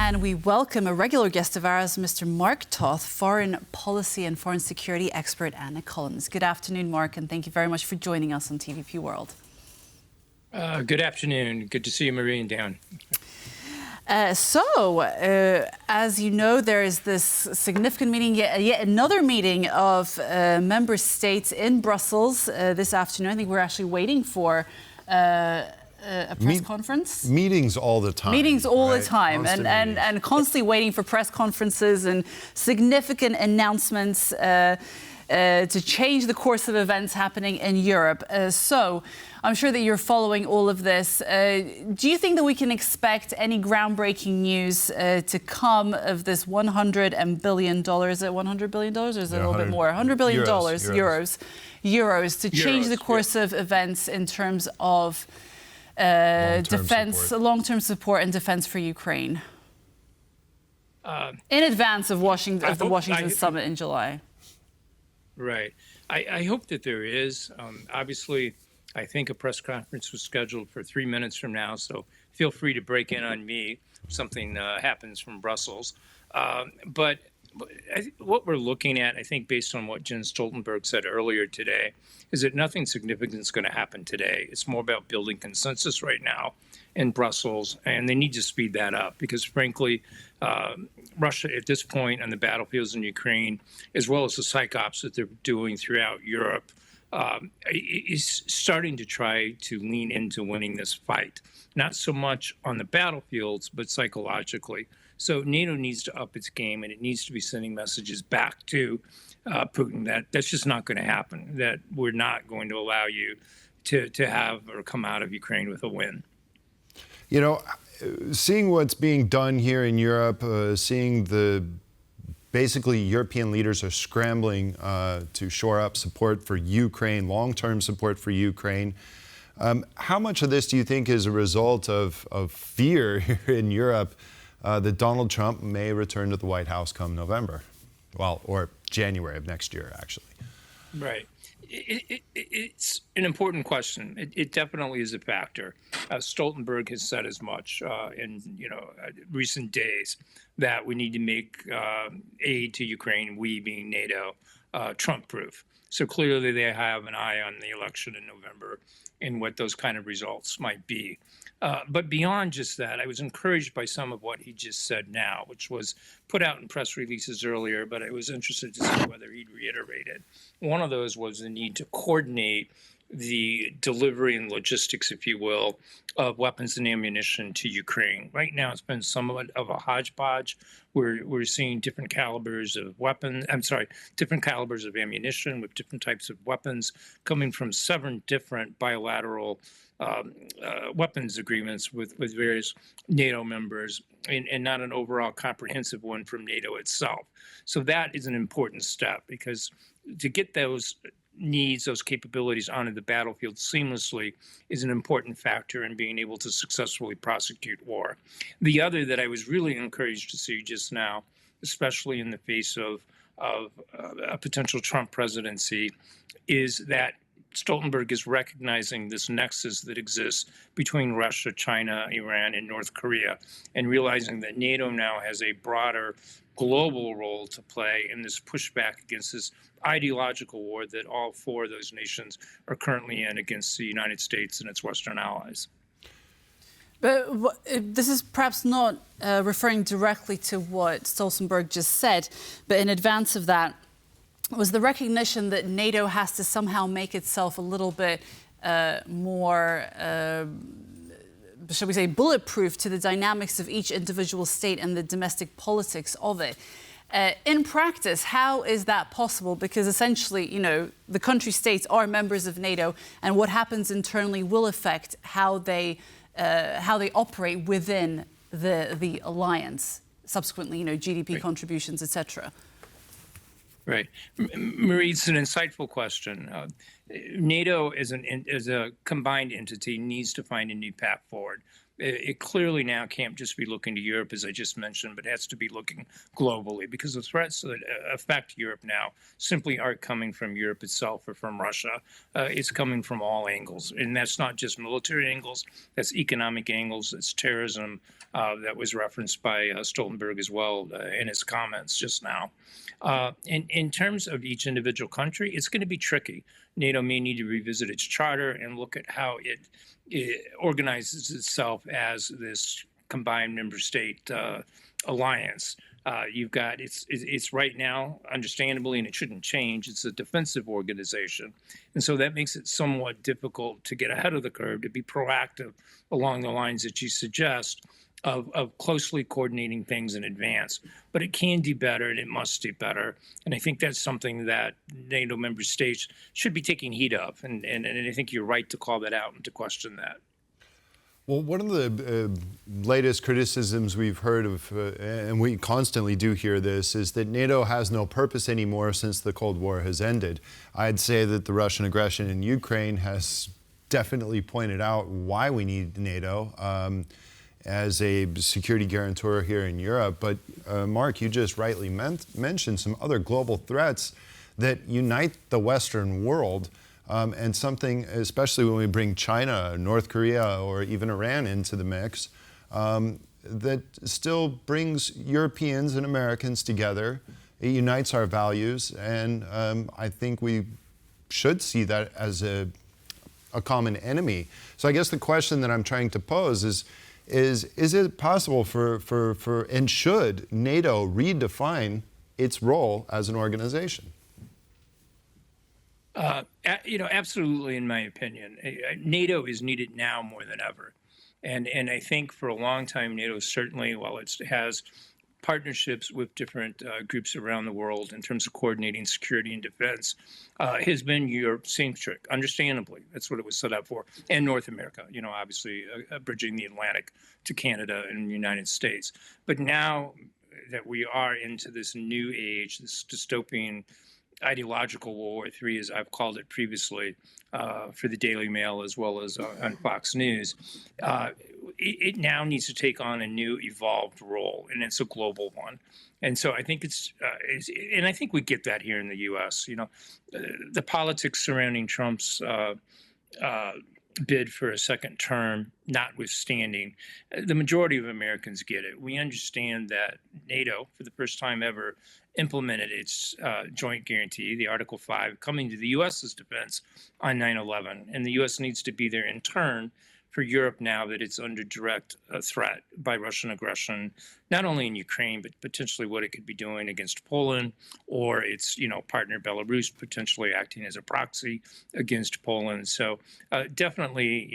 And we welcome a regular guest of ours, Mr. Mark Toth, foreign policy and foreign security expert and economist. Good afternoon, Mark, and thank you very much for joining us on TVP World. Good afternoon. Good to see you, Marie and Dan. As you know, there is this significant meeting, yet another meeting of member states in Brussels this afternoon. I think we're actually waiting for a press conference. Meetings all the time. Meetings all the time, and constantly waiting for press conferences and significant announcements to change the course of events happening in Europe. So I'm sure that you're following all of this. Do you think that we can expect any groundbreaking news to come of this $100 billion? Is it $100 billion or is it a little bit more? $100 billion euros to change the course of events in terms of defense, long-term support and defense for Ukraine in advance of the Washington summit in July? Right. I hope that there is. Obviously, I think a press conference was scheduled for 3 minutes from now, so feel free to break in on me if something happens from Brussels. But what we're looking at, I think, based on what Jens Stoltenberg said earlier today, is that nothing significant is going to happen today. It's more about building consensus right now in Brussels, and they need to speed that up because, frankly, Russia at this point on the battlefields in Ukraine, as well as the psych ops that they're doing throughout Europe, is starting to try to lean into winning this fight, not so much on the battlefields, but psychologically. So NATO needs to up its game, and it needs to be sending messages back to Putin that that's just not going to happen, that we're not going to allow you to have or come out of Ukraine with a win. You know, seeing what's being done here in Europe, seeing basically European leaders are scrambling to shore up support for Ukraine, long-term support for Ukraine. How much of this do you think is a result of fear here in Europe that Donald Trump may return to the White House come November? Well, or January of next year, actually. Right. It's an important question. It definitely is a factor. Stoltenberg has said as much in recent days that we need to make aid to Ukraine, we being NATO, Trump-proof. So clearly they have an eye on the election in November and what those kind of results might be. But beyond just that, I was encouraged by some of what he just said now, which was put out in press releases earlier, but I was interested to see whether he'd reiterated. One of those was the need to coordinate the delivery and logistics, if you will, of weapons and ammunition to Ukraine. Right now, it's been somewhat of a hodgepodge. We're seeing different calibers of different calibers of ammunition with different types of weapons coming from 7 different bilateral weapons agreements with various NATO members and not an overall comprehensive one from NATO itself. So that is an important step because to get those needs, those capabilities onto the battlefield seamlessly is an important factor in being able to successfully prosecute war. The other that I was really encouraged to see just now, especially in the face of a potential Trump presidency, is that Stoltenberg is recognizing this nexus that exists between Russia, China, Iran, and North Korea, and realizing that NATO now has a broader global role to play in this pushback against this ideological war that all 4 of those nations are currently in against the United States and its Western allies. But this is perhaps not referring directly to what Stoltenberg just said, but in advance of that, was the recognition that NATO has to somehow make itself a little bit more, shall we say, bulletproof to the dynamics of each individual state and the domestic politics of it. In practice, how is that possible? Because essentially, the country states are members of NATO, and what happens internally will affect how they operate within the alliance. Subsequently, GDP contributions, etc. Right. Marie, it's an insightful question. NATO as a combined entity needs to find a new path forward. It clearly now can't just be looking to Europe, as I just mentioned, but has to be looking globally, because the threats that affect Europe now simply aren't coming from Europe itself or from Russia. It's coming from all angles. And that's not just military angles, that's economic angles, that's terrorism that was referenced by Stoltenberg as well in his comments just now. In terms of each individual country, it's going to be tricky. NATO may need to revisit its charter and look at how it organizes itself as this combined member state alliance. You've got it's right now, understandably, and it shouldn't change. It's a defensive organization, and so that makes it somewhat difficult to get ahead of the curve, to be proactive along the lines that you suggest of closely coordinating things in advance. But it can do better, and it must do better. And I think that's something that NATO member states should be taking heed of. And I think you're right to call that out and to question that. Well, one of the latest criticisms we've heard of, and we constantly do hear this, is that NATO has no purpose anymore since the Cold War has ended. I'd say that the Russian aggression in Ukraine has definitely pointed out why we need NATO as a security guarantor here in Europe. But Mark, you just rightly mentioned some other global threats that unite the Western world. And something, especially when we bring China, North Korea, or even Iran into the mix, that still brings Europeans and Americans together. It unites our values, and I think we should see that as a common enemy. So I guess the question that I'm trying to pose is it possible for and should NATO redefine its role as an organization? Absolutely, in my opinion. NATO is needed now more than ever. And I think for a long time, NATO certainly, while it has partnerships with different groups around the world in terms of coordinating security and defense, has been Europe-centric, understandably. That's what it was set up for. And North America, obviously bridging the Atlantic to Canada and the United States. But now that we are into this new age, this dystopian ideological World War III, as I've called it previously, for the Daily Mail as well as on Fox News, it now needs to take on a new evolved role, and it's a global one. And so I think and I think we get that here in the U.S. The politics surrounding Trump's bid for a second term notwithstanding, the majority of Americans get it. We understand that NATO, for the first time ever, implemented its joint guarantee, the Article 5, coming to the U.S.'s defense on 9/11. And the U.S. needs to be there in turn for Europe now that it's under direct threat by Russian aggression, not only in Ukraine, but potentially what it could be doing against Poland, or its partner Belarus potentially acting as a proxy against Poland. So definitely,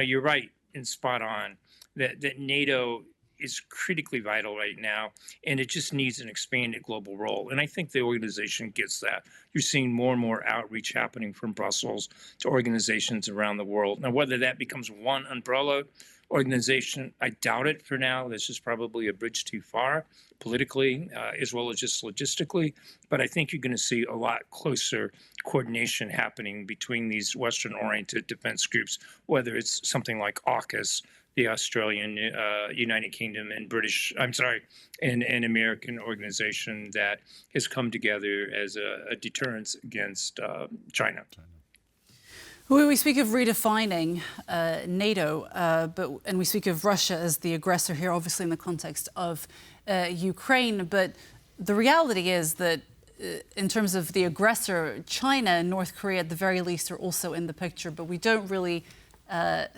you're right and spot on that NATO is critically vital right now, and it just needs an expanded global role. And I think the organization gets that. You're seeing more and more outreach happening from Brussels to organizations around the world. Now, whether that becomes one umbrella organization, I doubt it for now. This is probably a bridge too far politically, as well as just logistically. But I think you're going to see a lot closer coordination happening between these Western-oriented defense groups, whether it's something like AUKUS, the Australian, United Kingdom, and and American organization that has come together as a deterrence against China. When we speak of redefining NATO, and we speak of Russia as the aggressor here, obviously in the context of Ukraine, but the reality is that in terms of the aggressor, China and North Korea at the very least are also in the picture, but we don't really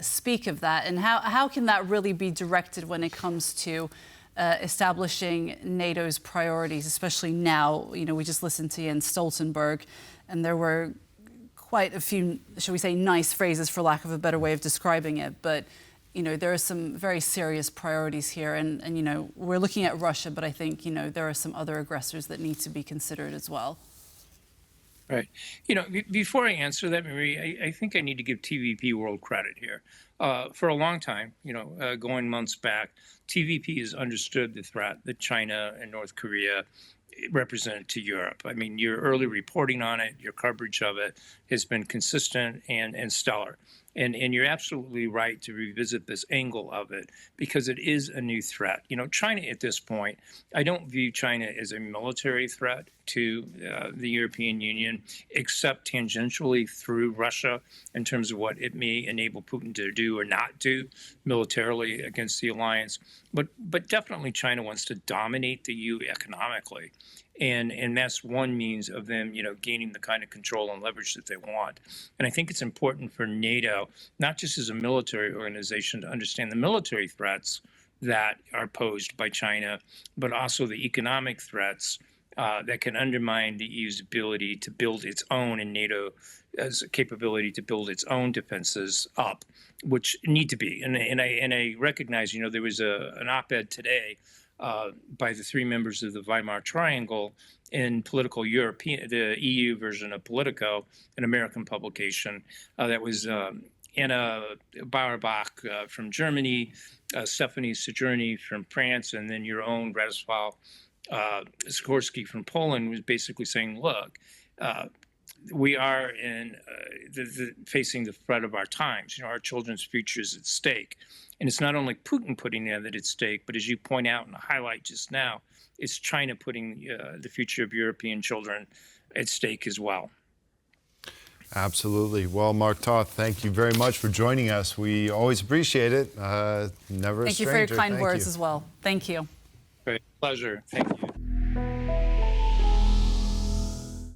speak of that. And how can that really be directed when it comes to establishing NATO's priorities, especially now? We just listened to Jens Stoltenberg, and there were quite a few, shall we say, nice phrases, for lack of a better way of describing it. But, there are some very serious priorities here. And we're looking at Russia, but I think, there are some other aggressors that need to be considered as well. Right. Before I answer that, Marie, I think I need to give TVP World credit here. For a long time, going months back, TVP has understood the threat that China and North Korea represented to Europe. I mean, your early reporting on it, your coverage of it has been consistent and stellar. And you're absolutely right to revisit this angle of it because it is a new threat. You know, China at this point, I don't view China as a military threat to the European Union, except tangentially through Russia in terms of what it may enable Putin to do or not do militarily against the alliance. But definitely China wants to dominate the EU economically. And that's one means of them, you know, gaining the kind of control and leverage that they want. And I think it's important for NATO, not just as a military organization, to understand the military threats that are posed by China, but also the economic threats that can undermine the EU's ability to build its own, and NATO as a capability to build its own defenses up, which need to be. And I recognize, you know, there was an op-ed today by the three members of the Weimar Triangle in Political European, the EU version of Politico, an American publication that was Anna Bauerbach from Germany, Stephanie Sojourny from France, and then your own Radosław Sikorski from Poland was basically saying, look, we are facing the threat of our times. You know, our children's future is at stake. And it's not only Putin putting that at stake, but as you point out and highlight just now, it's China putting the future of European children at stake as well. Absolutely. Well, Mark Toth, thank you very much for joining us. We always appreciate it. Never a stranger. Thank you for your kind words as well. Thank you. Great pleasure. Thank you.